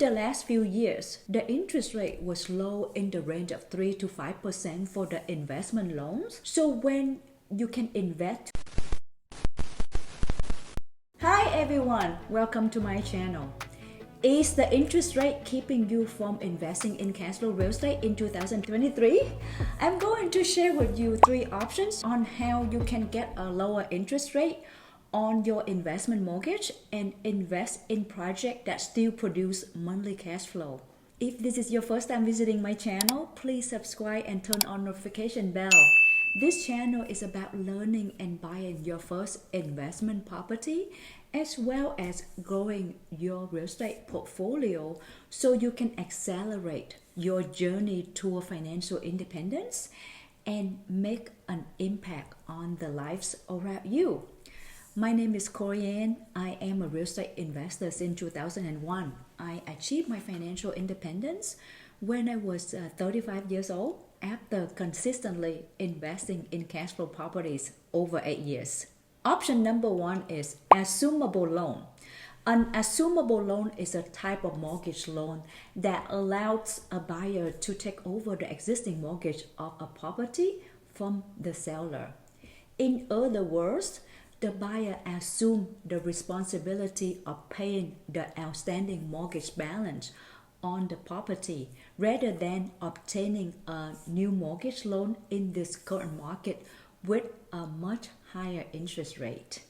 the last few years, the interest rate was low in the range of 3 to 5% for the investment loans. So when you can invest. Hi everyone, welcome to my channel. Is the interest rate keeping you from investing in cash flow real estate in 2023? I'm going to share with you 3 options on how you can get a lower interest rate on your investment mortgage and invest in projects that still produce monthly cash flow. If this is your first time visiting my channel, please subscribe and turn on notification bell. This channel is about learning and buying your first investment property, as well as growing your real estate portfolio so you can accelerate your journey toward financial independence and make an impact on the lives around you. My name is Korianne. I am a real estate investor since 2001. I achieved my financial independence when I was 35 years old after consistently investing in cash flow properties over 8 years. Option number 1 is assumable loan. An assumable loan is a type of mortgage loan that allows a buyer to take over the existing mortgage of a property from the seller. In other words, the buyer assumes the responsibility of paying the outstanding mortgage balance on the property rather than obtaining a new mortgage loan in this current market with a much higher interest rate.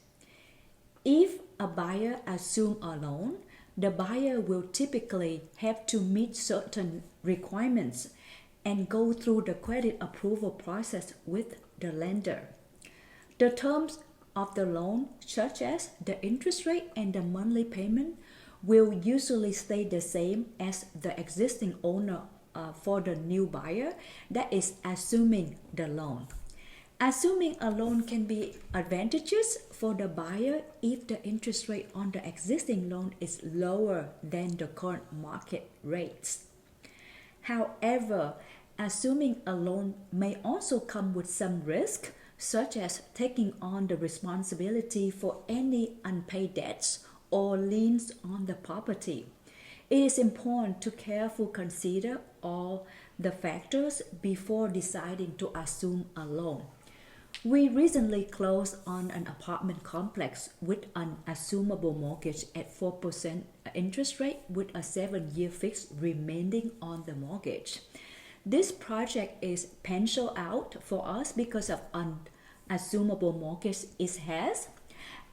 If a buyer assumes a loan, the buyer will typically have to meet certain requirements and go through the credit approval process with the lender. The terms of the loan, such as the interest rate and the monthly payment, will usually stay the same as the existing owner for the new buyer that is assuming the loan. Assuming a loan can be advantageous for the buyer if the interest rate on the existing loan is lower than the current market rates. However, assuming a loan may also come with some risk, such as taking on the responsibility for any unpaid debts or liens on the property. It is important to carefully consider all the factors before deciding to assume a loan. We recently closed on an apartment complex with an assumable mortgage at 4% interest rate with a 7-year fix remaining on the mortgage. This project is penciled out for us because of an assumable mortgage it has.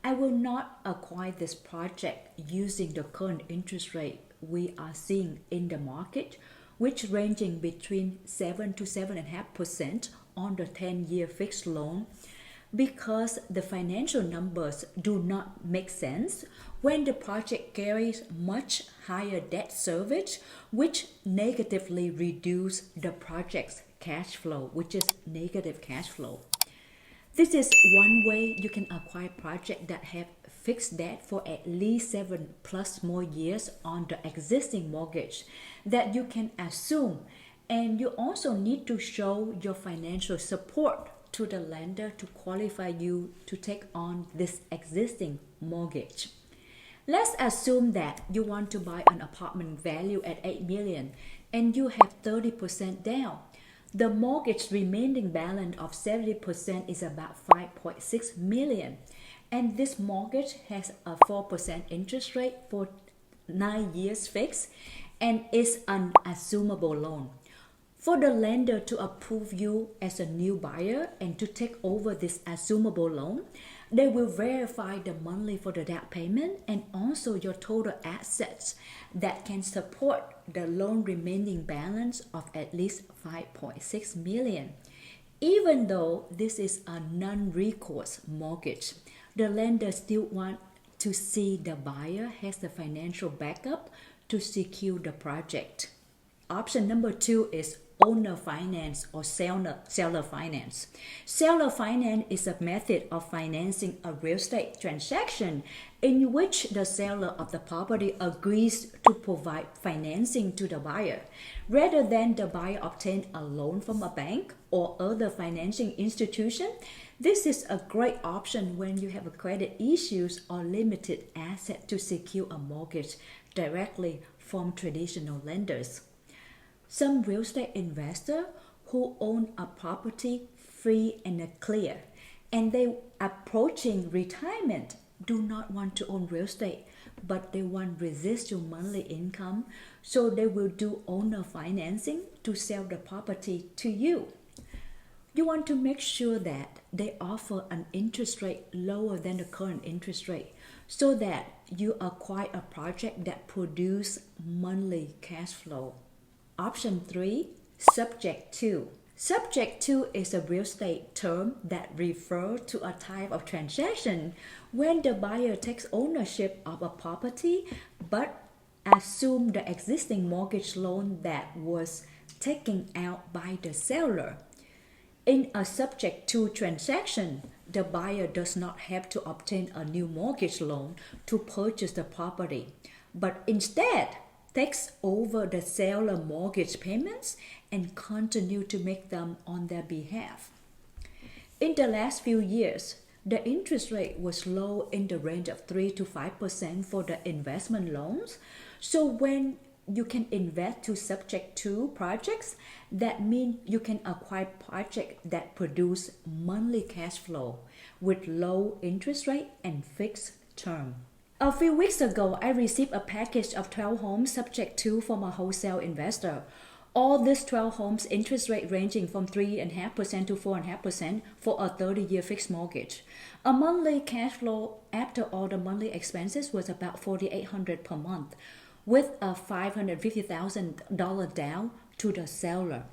I will not acquire this project using the current interest rate we are seeing in the market, which ranging between 7 to 7.5% on the 10-year fixed loan, because the financial numbers do not make sense when the project carries much higher debt service, which negatively reduce the project's cash flow, which is negative cash flow. This is one way you can acquire projects that have fixed debt for at least 7+ more years on the existing mortgage that you can assume, and you also need to show your financial support to the lender to qualify you to take on this existing mortgage. Let's assume that you want to buy an apartment valued at $8 million and you have 30% down. The mortgage remaining balance of 70% is about $5.6 million, and this mortgage has a 4% interest rate for 9 years fixed and is an assumable loan. For the lender to approve you as a new buyer and to take over this assumable loan, they will verify the monthly for the down payment and also your total assets that can support the loan remaining balance of at least $5.6 million. Even though this is a non-recourse mortgage, the lender still want to see the buyer has the financial backup to secure the project. Option number 2 is owner finance or seller finance. Seller finance is a method of financing a real estate transaction in which the seller of the property agrees to provide financing to the buyer, rather than the buyer obtain a loan from a bank or other financing institution. This is a great option when you have credit issues or limited asset to secure a mortgage directly from traditional lenders. Some real estate investors who own a property free and clear, and they approaching retirement do not want to own real estate, but they want residual monthly income, so they will do owner financing to sell the property to you. You want to make sure that they offer an interest rate lower than the current interest rate so that you acquire a project that produces monthly cash flow. Option 3, subject to. Subject to is a real estate term that refers to a type of transaction when the buyer takes ownership of a property but assumes the existing mortgage loan that was taken out by the seller. In a subject to transaction, the buyer does not have to obtain a new mortgage loan to purchase the property, but instead takes over the seller mortgage payments and continue to make them on their behalf. In the last few years, the interest rate was low in the range of 3 to 5% for the investment loans. So when you can invest to subject to projects, that means you can acquire projects that produce monthly cash flow with low interest rate and fixed term. A few weeks ago, I received a package of 12 homes subject to from a wholesale investor. All these 12 homes interest rate ranging from 3.5% to 4.5% for a 30-year fixed mortgage. A monthly cash flow after all the monthly expenses was about $4,800 per month, with a $550,000 down to the seller.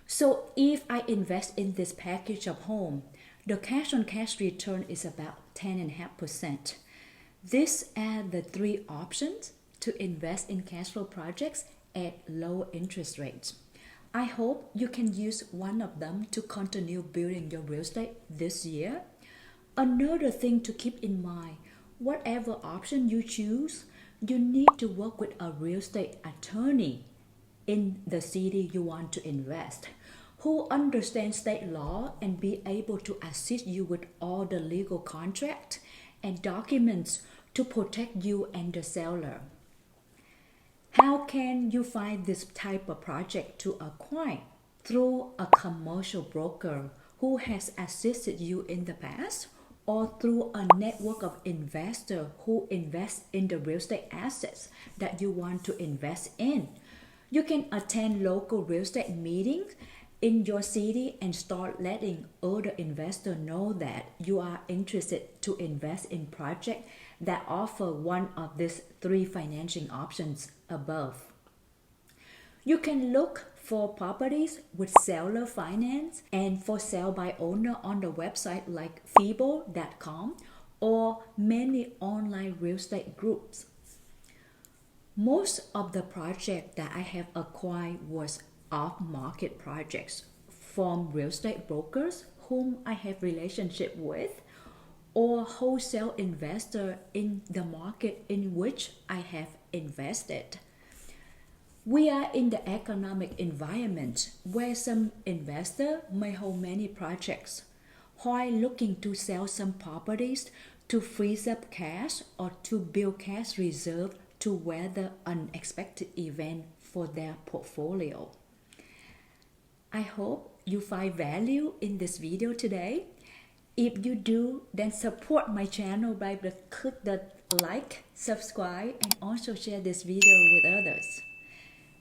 So if I invest in this package of home, the cash-on-cash return is about 10.5%. These are the 3 options to invest in cash flow projects at low interest rates. I hope you can use one of them to continue building your real estate this year. Another thing to keep in mind, whatever option you choose, you need to work with a real estate attorney in the city you want to invest, who understands state law and be able to assist you with all the legal contracts and documents to protect you and the seller. How can you find this type of project to acquire? Through a commercial broker who has assisted you in the past, or through a network of investors who invest in the real estate assets that you want to invest in. You can attend local real estate meetings in your city and start letting other investors know that you are interested to invest in projects that offer one of these 3 financing options above. You can look for properties with seller finance and for sale by owner on the website like feeble.com or many online real estate groups. Most of the projects that I have acquired was off-market projects from real estate brokers whom I have relationship with, or wholesale investor in the market in which I have invested. We are in the economic environment where some investor may hold many projects while looking to sell some properties to freeze up cash or to build cash reserve to weather unexpected event for their portfolio. I hope you find value in this video today. If you do, then support my channel by click the like, subscribe, and also share this video with others.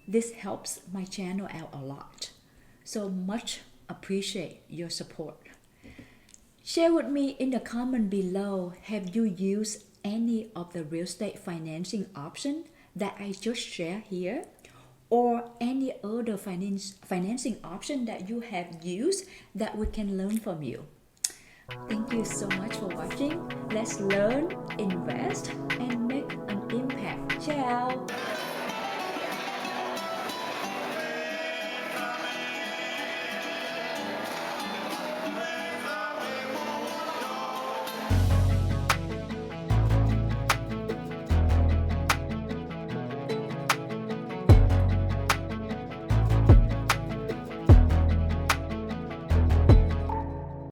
This helps my channel out a lot. So much appreciate your support. Share with me in the comment below, have you used any of the real estate financing option that I just shared here? Or any other financing option that you have used that we can learn from you. Thank you so much for watching. Let's learn, invest, and make an impact. Ciao!